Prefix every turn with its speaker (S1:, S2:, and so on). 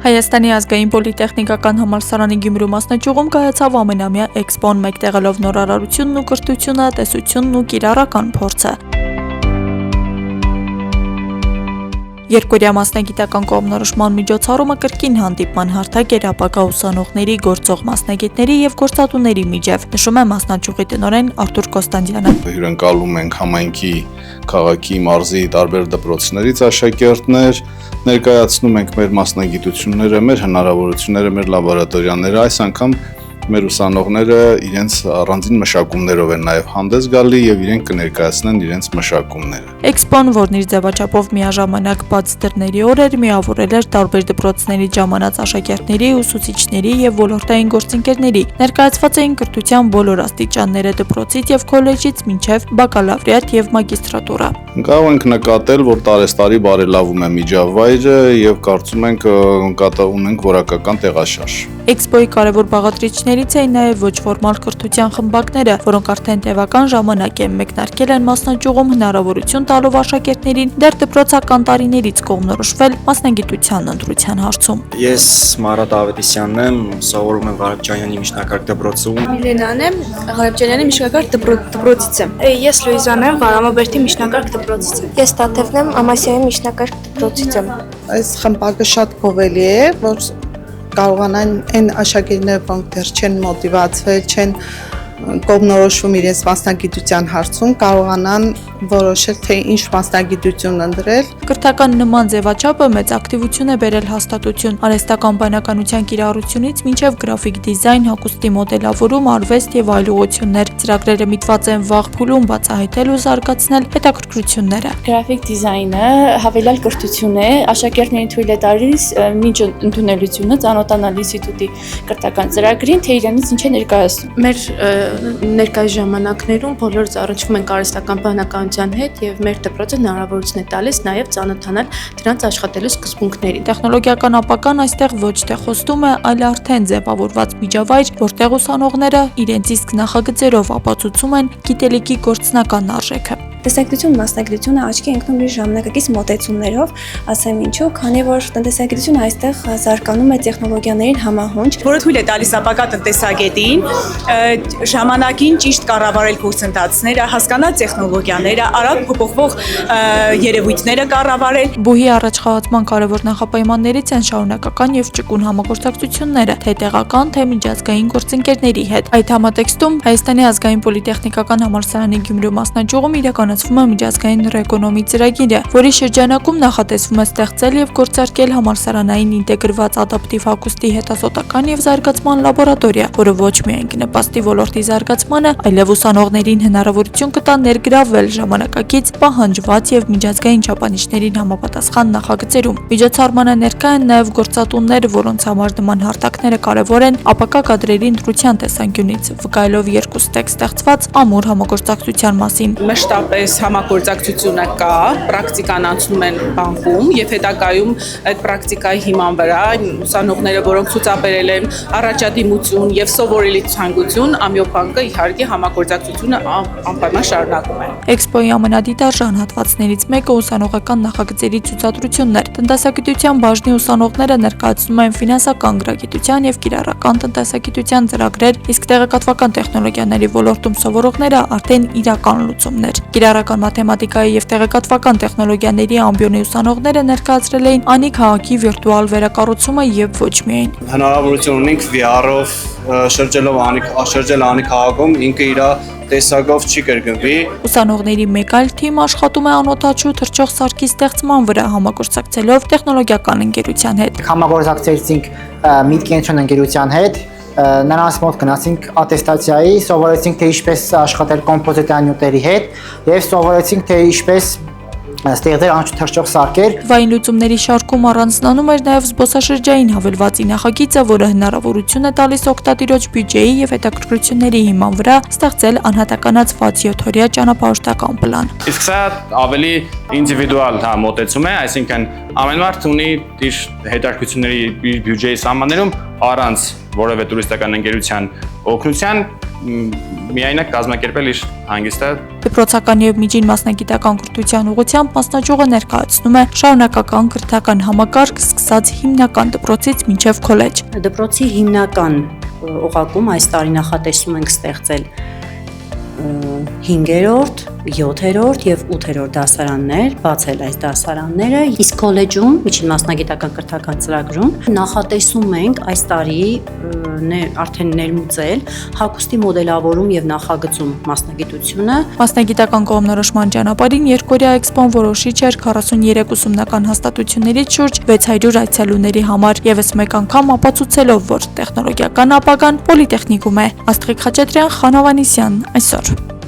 S1: Հայաստանի ազգային պոլիտեխնիկական համալսարանի Գյումրու մասնաճյուղում կայացավ ամենամյա էքսպոն, մեկ տեղելով նորարարությունն ու կրթությունը, տեսությունն ու կիրառական փորձը։ Երկօրյա մասնագիտական կողմնորոշման միջոցառումը կրկին հանդիպման հարթակ էր ապագա ուսանողների, գործող մասնագետների եւ գործատուների միջև, նշում է մասնաճյուղի տնօրեն Արթուր Կոստանդյանը։
S2: Հյուրընկալում ենք համայնքի, քաղաքի, մարզի տարբեր դպրոցներից աշակերտներ, ներկայացնում ենք մեր մասնագիտությունները, մեր հնարավորությունները, մեր լաբորատորիաները, այս անգամ մեր ուսանողները իրենց առանձին մշակումներով են նաև հանդես գալի եւ իրենք կներկայացնեն իրենց մշակումները։
S1: Էքսպոն, որն իր ձևաչափով միաժամանակ բաց դռների օր էր, միավորել էր տարբեր դպրոցներից ժամանած աշակերտների, ուսուցիչների եւ ոլորտային գործընկերների։ Ներկայացված էին կրթության բոլոր աստիճանները դպրոցից եւ քոլեջից մինչեւ բակալավրիատ եւ մագիստրատուրա։
S2: Կարող ենք նկատել, որ տարեստարի բարելավում է միջավայրը եւ կարծում ենք ունենք որակական տեղաշարժ։
S1: Էքսպոյի կարևոր բաղադրիչներից էին նաև ոչ ֆորմալ կրթության խմբակները, որոնք արդեն տևական ժամանակ են մեկնարկել են մասնաճյուղում հնարավորություն տալով աշակերտներին դեռ դպրոցական տարիներից կողմնորոշվել մասնագիտության ընտրության հարցում։
S3: Ես Մարատ Ավետիսյանն եմ, սովորում եմ Ղարաբջանյանի միջնակարգ դպրոցում։
S4: Միլենան եմ, Ղարաբջանյանի միջնակարգ դպրոցից եմ։ Ես Լուիզան եմ, Վարամաբերդի միջնակարգ դպրոցից եմ։
S5: Ես Տաթևն եմ, Ամասիայի միջնակարգ դպրոցից եմ։
S6: Այս խմբակը շատ գովելի է, որ կարողանան այն աշակերտները, որոնք դեռ չեն մոտիվացվել, չեն կողմնորոշվում իրենց մասնագիտության հարցում, կարողանան որոշել, թե ինչ մասնագիտություն ընտրել։
S1: Կրթական նման ձևաչափը մեծ ակտիվություն է բերել հաստատություն, արհեստական բանականության կիրառությունից մինչև գրաֆիկ դիզայն, հագուստի մոդելավորում, արվեստ եւ այլ ուղղություններ։ Ծրագրերը միտված են վաղ փուլում բացահայտել ու զարգացնել հետաքրքրությունները։
S4: Գրաֆիկ դիզայնը հավելյալ կրթություն է, աշակերտներին թույլ է տալիս մինչ ընդունելությունը ծանոթանալ ինստիտուտի կրթական ծրագրին, թե իրենից ինչ է ներկայացնում։ Մեր ներկայիս ժամանակներում բոլորս առնչվում ենք արհեստական բանականության հետ եւ մեր դպրոցը հնարավորություն է տալիս նաեւ ծանոթանալ դրանց աշխատելու սկզբունքներին։
S1: Տեխնոլոգիական ապագան այստեղ ոչ թե խոստում է, այլ արդեն ձևավորված միջավայր, որտեղ ուսանողները իրենց իսկ նախագծերով ապացուցում են գիտելիքի գործնական արժեքը։
S5: Տնտեսագիտություն մասնագիտությունը աչքի ընկնում իր ժամանակակից մոտեցումներով, ասեմ ինչու, քանի որ տնտեսագիտությունը այստեղ զարգանում է տեխնոլոգիաներին համահունչ,
S7: որը թույլ է տալիս ապագա տնտեսագետին ժամանակին ճիշտ կառավարել գործընթացները, հասկանալ տեխնոլոգիաները, արագ փոփոխվող երևույթները կառավարել։
S1: Բուհի առաջխաղացման կարևոր նախապայմաններից են շարունակական եւ ճկուն համագործակցությունները, թե տեղական, թե միջազգային գործընկերների հետ։ Այդ համատեքստում Հայաստանի ազգային պոլիտեխնիկական համալսարանի Գյումրու մասնաճյուղում իրականացվում է միջազգային ռեկոնոմի ծրագիրը, որի շրջանակում նախատեսվում է ստեղծել եւ գործարկել համալսարանային ինտեգրված ադապտիվ հագուստի հետազոտական եւ զարգացման լաբորատորիա, որը ոչ միայն կնպաստի ոլորտի զարգացմանը, այլև ուսանողներին հնարավորություն կտա ներգրավվել ժամանակակից պահանջված եւ միջազգային չափանիշներին համապատասխան նախագծերում։ Միջոցառմանը ներկա են նաեւ գործատուներ, որոնց համար նման հարթակները կարեւոր են ապակա կադրերի ընտրության տեսանկյունից, վկայելով երկու ստեկ ստեղծված ամուր համագործակցության մասին։
S7: Մշտապես համագործակցությունը կա, պրակտիկան անցնում են բանկում եւ հետագայում այդ պրակտիկայի հիման վրա ուսանողները, որոնք ցուցաբերել են առաջադիմություն եւ սովորելի ցանկություն, ամյոք բանկը իհարկե համագործակցությունը անպայման շարունակում է։
S1: Էքսպոյի ամենադիտարժան հատվածներից մեկը ուսանողական նախագծերի ցուցադրությունն էր։ Տնտեսագիտության բաժնի ուսանողները ներկայացնում են ֆինանսական գրագիտության եւ կիրառական տնտեսագիտության ծրագրեր, իսկ տեղեկատվական տեխնոլոգիաների ոլորտում սովորողները արդեն իրական լուծումներ։ Կիրառական մաթեմատիկայի եւ տեղեկատվական տեխնոլոգիաների ամբիոնի ուսանողները ներկայացրել էին անի քաղաքի վիրտուալ վերակառուցումը եւ ոչ միայն։
S3: Հնարավորություն ունենք VR-ով շրջել անի քաղաքում, ինքը իր տեսակով չի կրկնվի։
S1: Ուսանողների մեկ այլ թիմ աշխատում է անօդաչու թռչող սարքի ստեղծման վրա համագործակցելով տեխնոլոգիական ընկերության հետ։
S8: Համագործակցեցինք Mid-Kentron ընկերության հետ, նրանց մոտ գնացինք ատեստացիայի, սովորեցինք թե ինչպես աշխատել կոմպոզիտանյութերի հետ եւ սովորեցինք թե ինչպես ստեղծել անթռչող սարքեր։
S1: Վային լուծումների շարքում առանձնանում էր նաև զբոսաշրջային հավելվածի նախագիծը, որը հնարավորություն է տալիս օգտատիրոջ բյուջեի եւ հետաքրքրությունների հիման վրա ստեղծել անհատականացված 7-օրյա ճանապարհորդական պլան։
S9: Իսկ սա ավելի ինդիվիդուալ մոտեցում է, այսինքն ամեն մարդ ունի իր հետաքրքրությունների իր բյուջեի սահմաններում առանց որևէ տուրիստական ընկերության օգնության միայնակ կազմակերպել իր հանգիստը։
S1: Դպրոցական եւ միջին մասնագիտական կրթության ուղղությամբ մասնաճյուղը ներկայացնում է շարունակական կրթական համակարգ սկսած հիմնական դպրոցից մինչև քոլեջ։
S10: Դպրոցի հիմնական օղակում այս տարի նախատեսում ենք ստեղծել 5-րդ, 7-րդ եւ 8-րդ դասարաններ, բացել այս դասարանները, իսկ քոլեջում, միջին մասնագիտական կրթական ծրագրում նախատեսում ենք այս տարի արդեն ներմուծել հագուստի մոդելավորում եւ նախագծում մասնագիտությունը։
S1: Մասնագիտական կողմնորոշման ճանապարհին երկօրյա էքսպոն որոշիչ էր 43 ուսումնական հաստատություններից շուրջ 600 այցելուների համար, եւս մեկ անգամ ապացուցելով, որ տեխնոլոգիական ապագան պոլիտեխնիկում է։ Աստղիկ Խաչատրյան, Խանավ Անիսյան, այսօր։